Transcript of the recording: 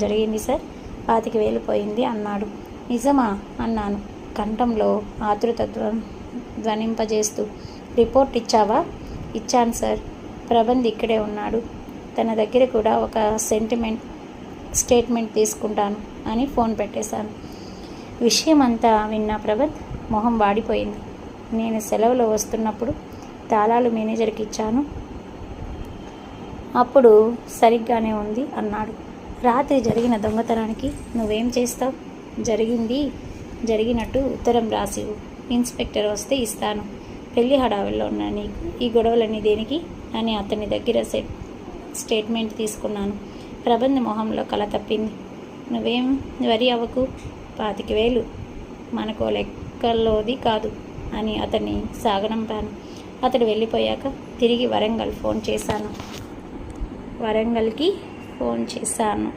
జరిగింది సార్, 25,000 పోయింది అన్నాడు. నిజమా అన్నాను కంఠంలో ఆతృత ధ్వనింపజేస్తూ. రిపోర్ట్ ఇచ్చావా? ఇచ్చాను సార్. ప్రబంధ్ ఇక్కడే ఉన్నాడు. తన దగ్గర కూడా ఒక స్టేట్మెంట్ తీసుకుంటాను అని ఫోన్ పెట్టేశాను. విషయం అంతా విన్న ప్రబంధ్ మొహం వాడిపోయింది. నేను సెలవులో వస్తున్నప్పుడు తాళాలు మేనేజర్కి ఇచ్చాను, అప్పుడు సరిగ్గానే ఉంది అన్నాడు. రాత్రి జరిగిన దొంగతనానికి నువ్వేం చేస్తావు? జరిగినట్టు ఉత్తరం రాసివు, ఇన్స్పెక్టర్ వస్తే ఇస్తాను. పెళ్లి హడావిల్లో ఉన్నా నీకు ఈ గొడవలన్నీ దేనికి అని అతని దగ్గర స్టేట్మెంట్ తీసుకున్నాను. ప్రబంధ్ మొహంలో కల తప్పింది. నువ్వేం వరి అవ్వకు, 25,000 మనకో లెక్కల్లోది కాదు అని అతన్ని సాగనంపాను. అతడు వెళ్ళిపోయాక తిరిగి వరంగల్కి ఫోన్ చేశాను.